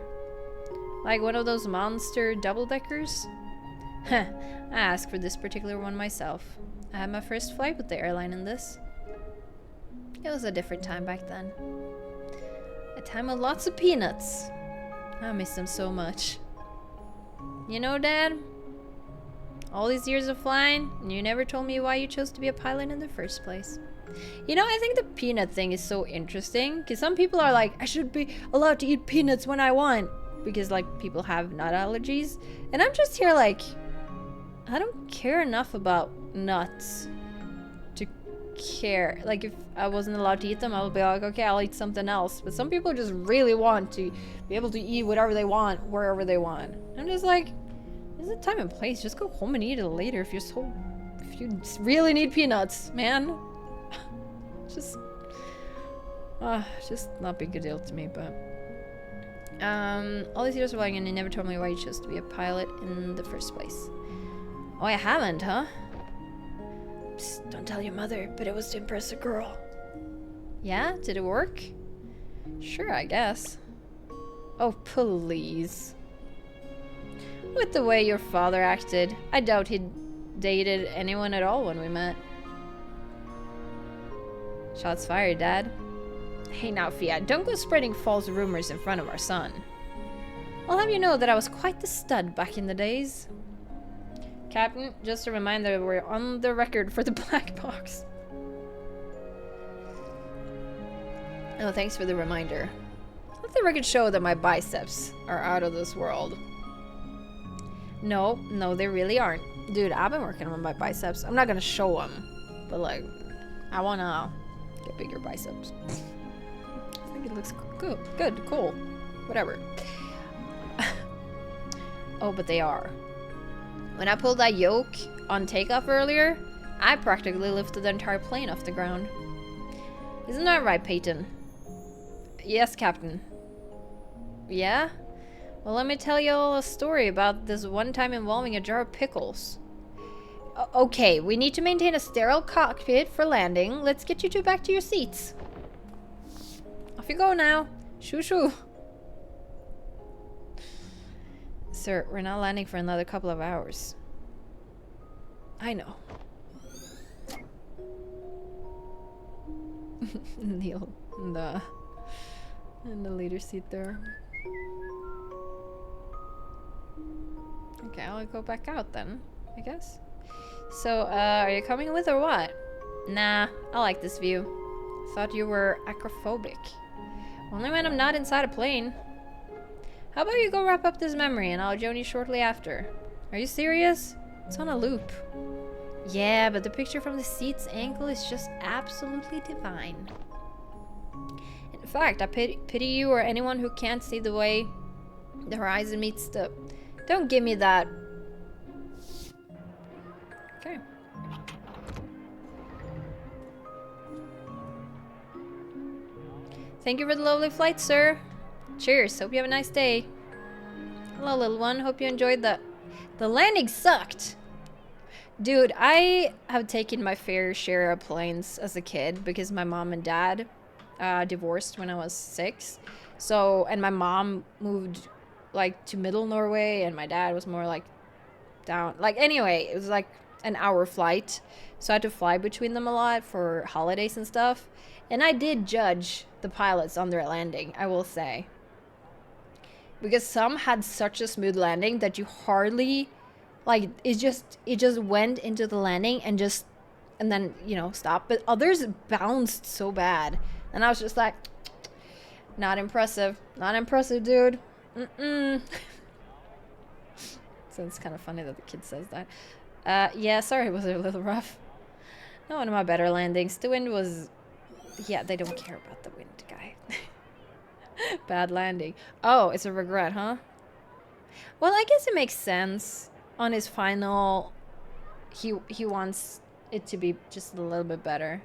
Like one of those monster double-deckers? Heh, I asked for this particular one myself. I had my first flight with the airline in this. It was a different time back then. A time with lots of peanuts. I miss them so much. You know, Dad? All these years of flying, and you never told me why you chose to be a pilot in the first place. You know, I think the peanut thing is so interesting, because some people are like, I should be allowed to eat peanuts when I want, because like people have nut allergies, and I'm just here like, I don't care enough about nuts to care. Like if I wasn't allowed to eat them, I would be like, okay, I'll eat something else. But some people just really want to be able to eat whatever they want, wherever they want. I'm just like, there's a time and place. Just go home and eat it later if you really need peanuts, man. Just not a big deal to me, but all these years of flying and you never told me why you chose to be a pilot in the first place. Oh, I haven't, huh? Psst, don't tell your mother, but it was to impress a girl. Yeah? Did it work? Sure, I guess. Oh, please. With the way your father acted, I doubt he dated anyone at all when we met. Shots fired, Dad. Hey now, Fia, don't go spreading false rumors in front of our son. I'll have you know that I was quite the stud back in the days. Captain, just a reminder, we're on the record for the black box. Oh, thanks for the reminder. if the records show that my biceps are out of this world. No, they really aren't. Dude, I've been working on my biceps. I'm not gonna show them, but like, I wanna get bigger biceps. I think it looks good, cool, whatever. Oh, but they are. When I pulled that yoke on takeoff earlier, I practically lifted the entire plane off the ground. Isn't that right, Peyton? Yes, Captain. Yeah? Well, let me tell you all a story about this one time involving a jar of pickles. Okay, we need to maintain a sterile cockpit for landing. Let's get you two back to your seats. Off you go now. Shoo shoo. Sir, we're not landing for another couple of hours. I know. Neil in the leader seat there. Okay, I'll go back out then, I guess. So, are you coming with or what? Nah, I like this view. Thought you were acrophobic. Only when I'm not inside a plane. How about you go wrap up this memory and I'll join you shortly after. Are you serious? It's on a loop. Yeah, but the picture from the seat's angle is just absolutely divine. In fact, I pity you or anyone who can't see the way the horizon meets the... Don't give me that. Okay. Thank you for the lovely flight, sir. Cheers. Hope you have a nice day. Hello, little one. Hope you enjoyed the landing sucked. Dude, I have taken my fair share of planes as a kid because my mom and dad divorced when I was 6. So, and my mom moved like to middle Norway and my dad was more like down. Like anyway, it was like an hour flight. So I had to fly between them a lot for holidays and stuff. And I did judge the pilots on their landing, I will say. Because some had such a smooth landing that you hardly... Like, it just went into the landing and then, you know, stopped. But others bounced so bad. And I was just like, not impressive. Not impressive, dude. So it's kind of funny that the kid says that. Yeah, sorry, it was a little rough. Not one of my better landings. The wind was... Yeah, they don't care about the wind, guy. Bad landing. Oh, it's a regret, huh? Well, I guess it makes sense. On his final, he wants it to be just a little bit better.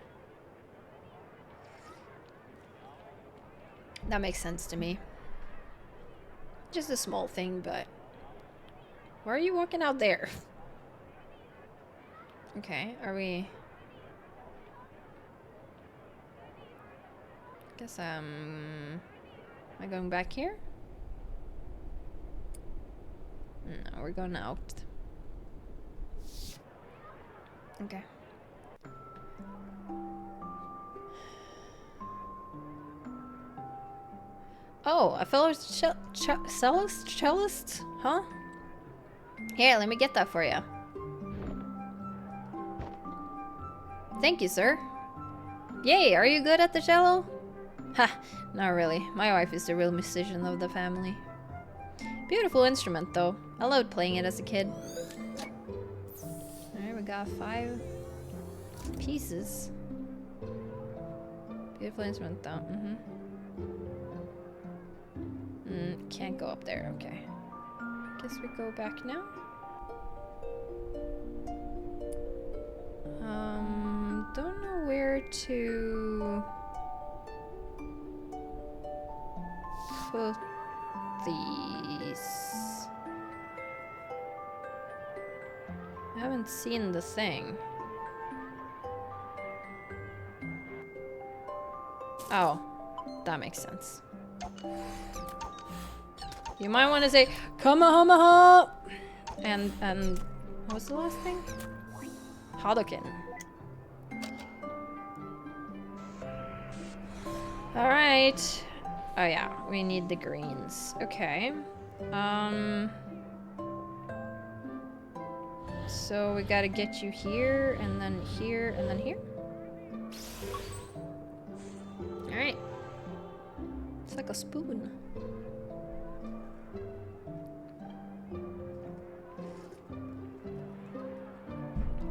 That makes sense to me. Just a small thing, but... Why are you walking out there? Okay, are we... Guess, am I going back here? No, we're going out. Okay. Oh, a fellow cellist? Huh? Here, let me get that for you. Thank you, sir. Yay, are you good at the cello? Ha, not really. My wife is the real musician of the family. Beautiful instrument, though. I loved playing it as a kid. Alright, we got 5 pieces. Beautiful instrument, though. Can't go up there, okay. Guess we go back now. Don't know where to put these. I haven't seen the thing. Oh, that makes sense. You might want to say Kamehameha and what was the last thing? Hadoken. All right. Oh yeah, we need the greens. Okay. So we gotta get you here, and then here, and then here. Alright. It's like a spoon.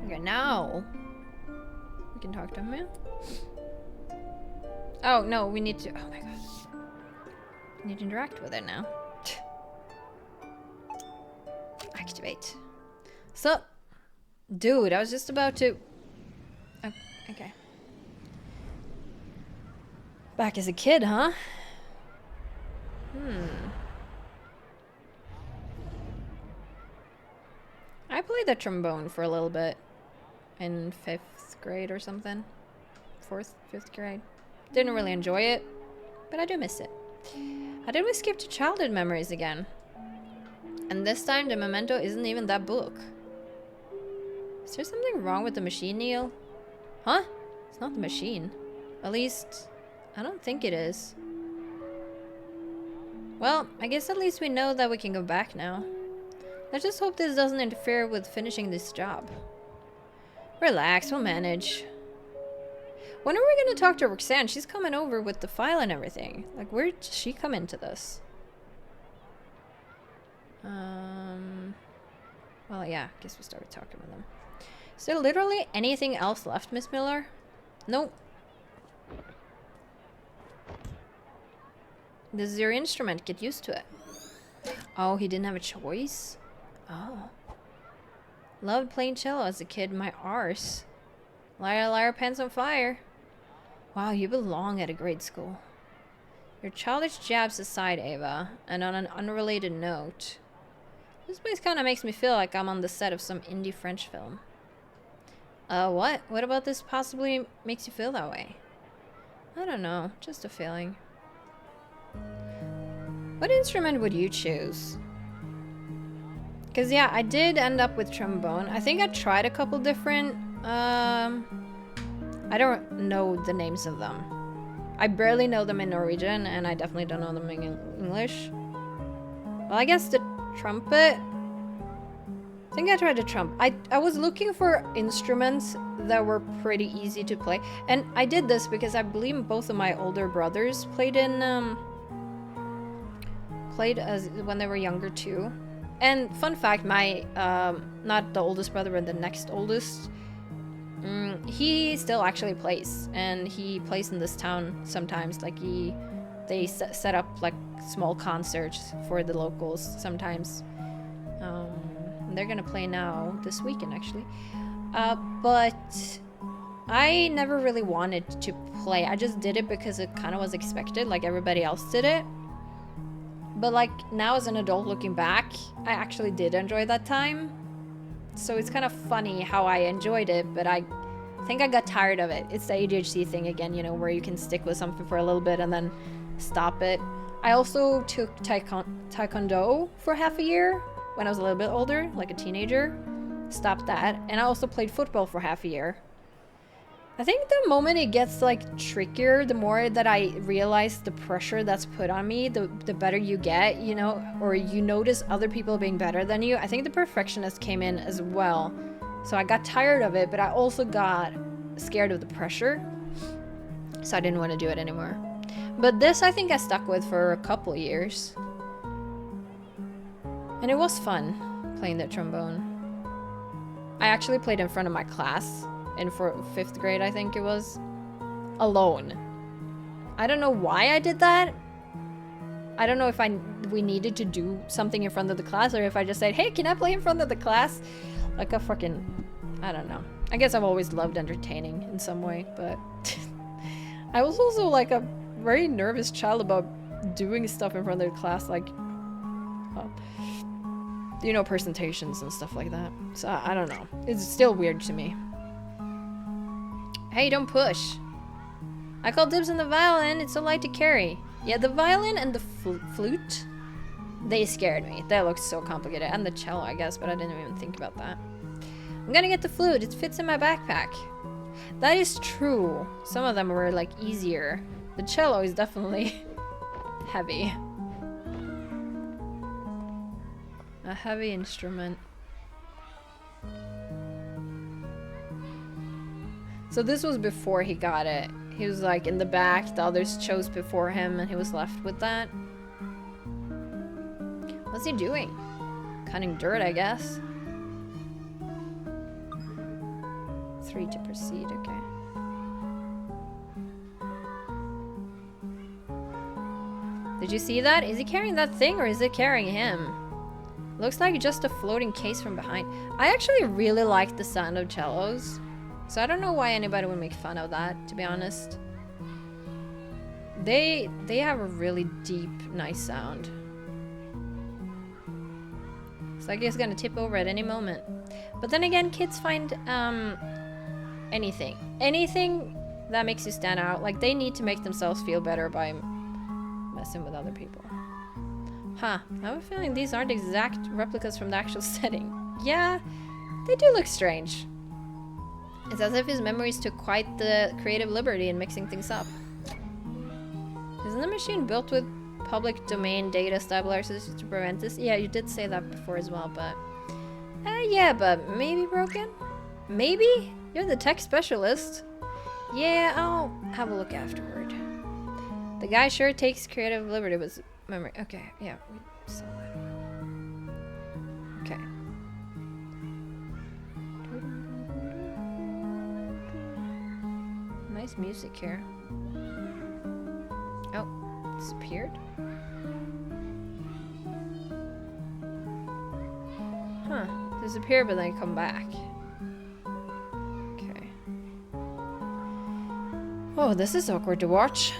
Okay, now we can talk to him. Oh no, we need to. Oh my god, we need to interact with it now. Activate. So, dude, I was just about to. Oh, okay. Back as a kid, huh? I played the trombone for a little bit in 5th grade or something. 4th, 5th grade. Didn't really enjoy it, but I do miss it. How did we skip to childhood memories again? And this time the memento isn't even that book. Is there something wrong with the machine, Neil? Huh? It's not the machine. At least, I don't think it is. Well, I guess at least we know that we can go back now. Let's just hope this doesn't interfere with finishing this job. Relax, we'll manage. When are we gonna talk to Roxanne? She's coming over with the file and everything. Like, where did she come into this? Well, yeah, I guess we started talking with them. Is there literally anything else left, Miss Miller? Nope. This is your instrument. Get used to it. Oh, he didn't have a choice? Oh. Loved playing cello as a kid. My arse. Liar, liar, pants on fire. Wow, you belong at a grade school. Your childish jabs aside, Ava, and on an unrelated note, this place kind of makes me feel like I'm on the set of some indie French film. What? What about this possibly makes you feel that way? I don't know, just a feeling. What instrument would you choose? Because yeah, I did end up with trombone. I think I tried a couple different, I don't know the names of them. I barely know them in Norwegian, and I definitely don't know them in English. Well, I guess the trumpet. I think I tried the trumpet. I was looking for instruments that were pretty easy to play. And I did this because I believe both of my older brothers played in, played as when they were younger too. And fun fact, my, not the oldest brother, but the next oldest, he still actually plays, and he plays in this town sometimes. Like they set up like small concerts for the locals sometimes. They're gonna play now this weekend actually. But I never really wanted to play. I just did it because it kind of was expected, like everybody else did it. But like now as an adult looking back, I actually did enjoy that time. So it's kind of funny how I enjoyed it, but I think I got tired of it. It's the ADHD thing again, you know, where you can stick with something for a little bit and then stop it. I also took Taekwondo for half a year when I was a little bit older, like a teenager. Stopped that. And I also played football for half a year. I think the moment it gets like trickier, the more that I realize the pressure that's put on me, the better you get, you know, or you notice other people being better than you. I think the perfectionist came in as well. So I got tired of it, but I also got scared of the pressure. So I didn't want to do it anymore. But this I think I stuck with for a couple years. And it was fun playing the trombone. I actually played in front of my class in 5th grade, I think it was, alone. I don't know why I did that. I don't know if we needed to do something in front of the class, or if I just said, hey, can I play in front of the class? Like a fucking, I don't know. I guess I've always loved entertaining in some way, but I was also like a very nervous child about doing stuff in front of the class, like, you know, presentations and stuff like that. So I don't know. It's still weird to me. Hey, don't push. I call dibs on the violin. It's so light to carry. Yeah, the violin and the flute, they scared me. That looks so complicated. And the cello, I guess, but I didn't even think about that. I'm gonna get the flute. It fits in my backpack. That is true. Some of them were like easier. The cello is definitely heavy. A heavy instrument. So this was before he got it. he was like in the back, the others chose before him, and he was left with that. What's he doing? Cutting dirt, I guess. 3 to proceed, okay. Did you see that? Is he carrying that thing or is it carrying him? Looks like just a floating case from behind. I actually really like the sound of cellos. So I don't know why anybody would make fun of that, to be honest. They have a really deep, nice sound. It's like it's gonna tip over at any moment. But then again, kids find anything that makes you stand out. Like, they need to make themselves feel better by messing with other people. Huh, I have a feeling these aren't exact replicas from the actual setting. Yeah, they do look strange. It's as if his memories took quite the creative liberty in mixing things up. Isn't the machine built with public domain data stabilizers to prevent this? Yeah, you did say that before as well, but... yeah, but maybe broken? Maybe? You're the tech specialist. Yeah, I'll have a look afterward. The guy sure takes creative liberty with memory. Okay, yeah, we saw that. Okay. Nice music here. Oh, disappeared? Huh, disappeared but then come back. Okay. Oh, this is awkward to watch.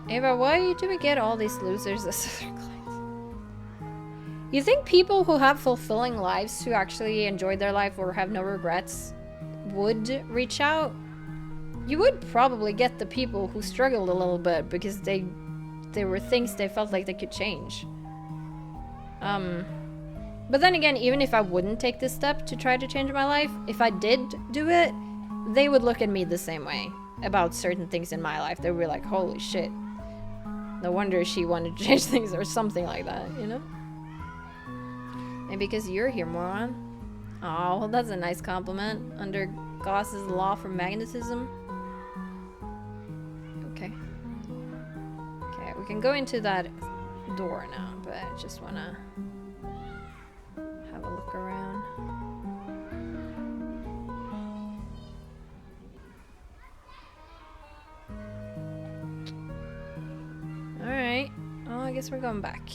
Ava, why do we get all these losers as other clients? You think people who have fulfilling lives, who actually enjoyed their life or have no regrets, would reach out? You would probably get the people who struggled a little bit because there were things they felt like they could change. But then again, even if I wouldn't take this step to try to change my life, if I did do it, they would look at me the same way about certain things in my life. They would be like, holy shit. No wonder she wanted to change things or something like that, you know? Maybe because you're here, moron. Oh, well, that's a nice compliment. Under Gauss's law for magnetism. Okay. Okay, we can go into that door now, but I just want to have a look around. Alright. Oh, I guess we're going back.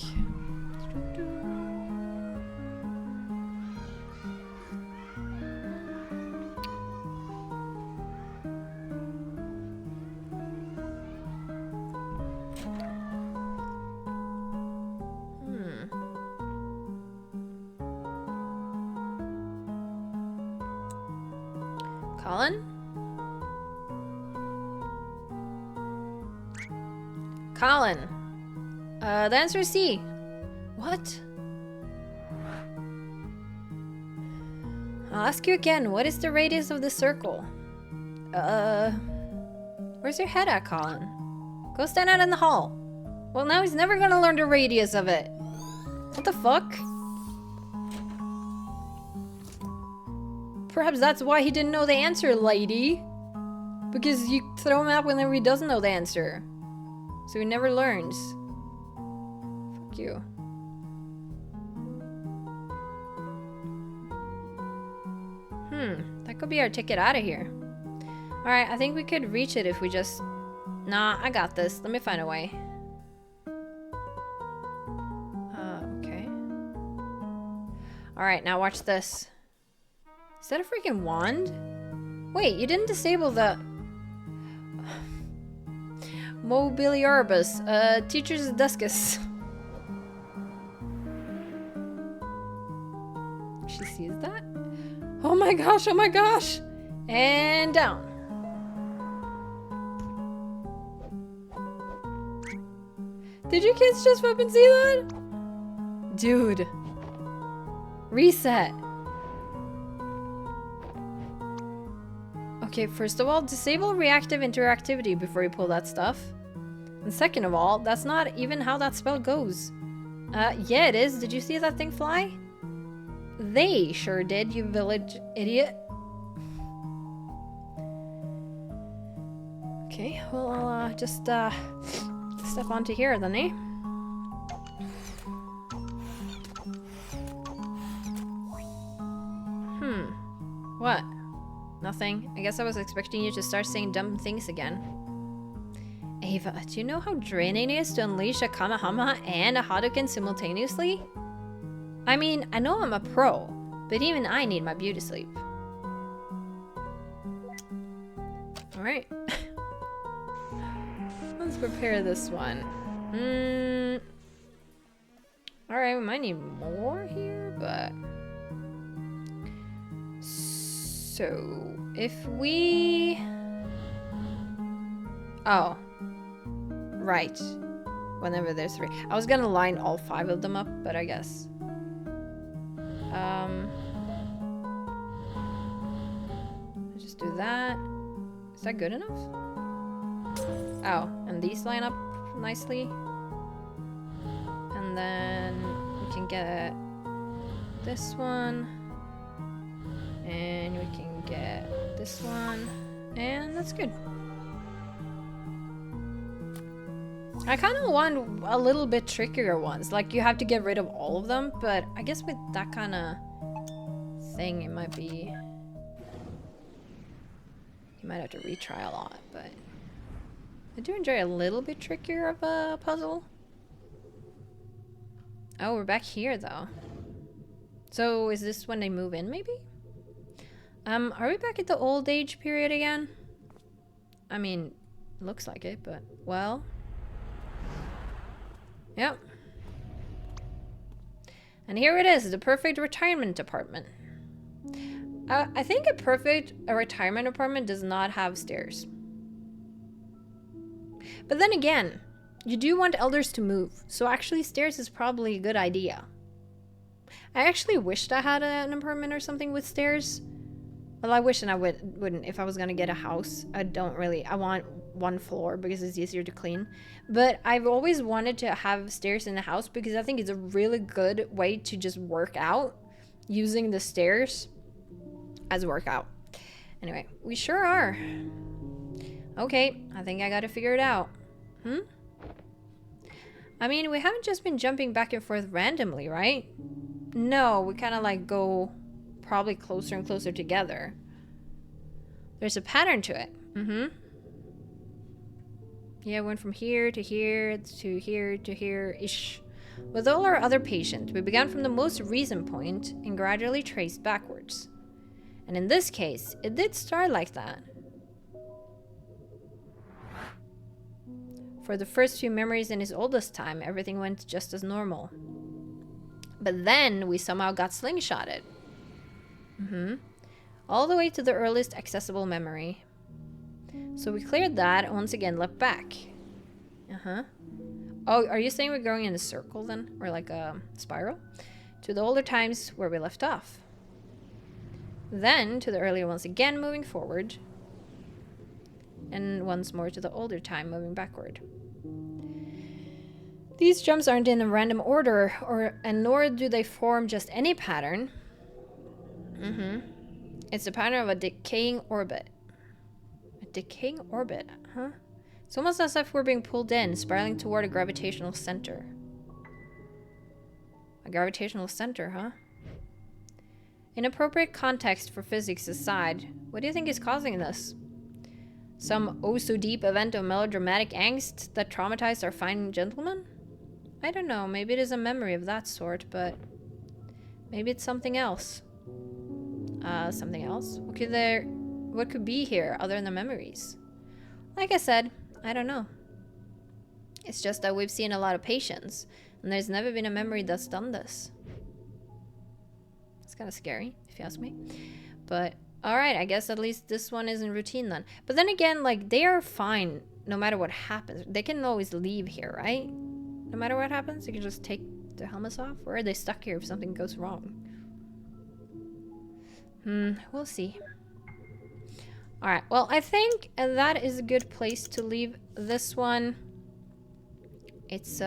Colin? Colin. The answer is C. What? I'll ask you again. What is the radius of the circle? Where's your head at, Colin? Go stand out in the hall. Well, now he's never gonna learn the radius of it. What the fuck? Perhaps that's why he didn't know the answer, lady. Because you throw him out whenever he doesn't know the answer. So he never learns. Fuck you. That could be our ticket out of here. Alright, I think we could reach it if we just... Nah, I got this. Let me find a way. Okay. Alright, now watch this. Is that a freaking wand? Wait, you didn't disable the... Mobiliarbus, teacher's discus. She sees that? Oh my gosh, oh my gosh! And down. Did you kids just fucking see that? Dude. Reset. Okay, first of all, disable reactive interactivity before you pull that stuff. And second of all, that's not even how that spell goes. Yeah, it is. Did you see that thing fly? They sure did, you village idiot. Okay, well, I'll just step onto here then, eh? What? Nothing. I guess I was expecting you to start saying dumb things again. Ava, do you know how draining it is to unleash a Kamehameha and a Hadouken simultaneously? I mean, I know I'm a pro, but even I need my beauty sleep. Alright. Let's prepare this one. Alright, we might need more here, but... So, if we... Oh. Right. Whenever there's 3. I was gonna line all 5 of them up, but I guess. Just do that. Is that good enough? Oh, and these line up nicely. And then we can get this one. And we can get this one. And that's good. I kind of want a little bit trickier ones. Like, you have to get rid of all of them. But I guess with that kind of thing, it might be... You might have to retry a lot, but... I do enjoy a little bit trickier of a puzzle. Oh, we're back here, though. So, is this when they move in, maybe? Are we back at the old age period again? I mean, looks like it, but... Well... Yep. And here it is, the perfect retirement apartment. I think a retirement apartment does not have stairs. But then again, you do want elders to move, so actually stairs is probably a good idea. I actually wished I had an apartment or something with stairs. Well, I wish and I wouldn't. If I was gonna get a house, I want 1 floor because it's easier to clean. But I've always wanted to have stairs in the house because I think it's a really good way to just work out using the stairs as a workout. Anyway, we sure are. Okay, I think I gotta figure it out. I mean, we haven't just been jumping back and forth randomly, right? No, we kind of like go probably closer and closer together. There's a pattern to it. Yeah, went from here to here to here to here-ish. With all our other patients, we began from the most recent point and gradually traced backwards. And in this case, it did start like that. For the first few memories in his oldest time, everything went just as normal. But then we somehow got slingshotted. All the way to the earliest accessible memory. So we cleared that and once again leapt back. Oh, are you saying we're going in a circle then? Or like a spiral? To the older times where we left off. Then to the earlier ones again moving forward. And once more to the older time moving backward. These jumps aren't in a random order, and nor do they form just any pattern. It's the pattern of a decaying orbit. A decaying orbit, huh? It's almost as if we're being pulled in, spiraling toward a gravitational center. A gravitational center, huh? Inappropriate context for physics aside, what do you think is causing this? Some oh-so-deep event of melodramatic angst that traumatized our fine gentleman? I don't know, maybe it is a memory of that sort, but maybe it's something else. Something else? What could be here other than the memories? Like I said, I don't know. It's just that we've seen a lot of patients, and there's never been a memory that's done this. It's kind of scary, if you ask me. But, alright, I guess at least this one isn't routine then. But then again, like, they are fine no matter what happens. They can always leave here, right? No matter what happens, they can just take their helmets off? Or are they stuck here if something goes wrong? We'll see. Alright, well, I think that is a good place to leave this one. It's,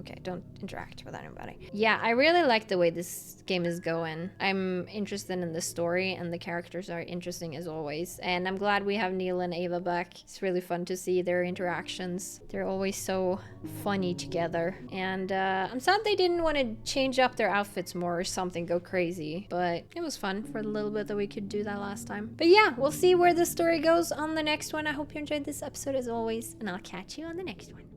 Okay, don't interact with anybody. Yeah, I really like the way this game is going. I'm interested in the story, and the characters are interesting as always. And I'm glad we have Neil and Ava back. It's really fun to see their interactions. They're always so funny together. And I'm sad they didn't want to change up their outfits more or something, go crazy. But it was fun for the little bit that we could do that last time. But yeah, we'll see where the story goes on the next one. I hope you enjoyed this episode as always, and I'll catch you on the next one.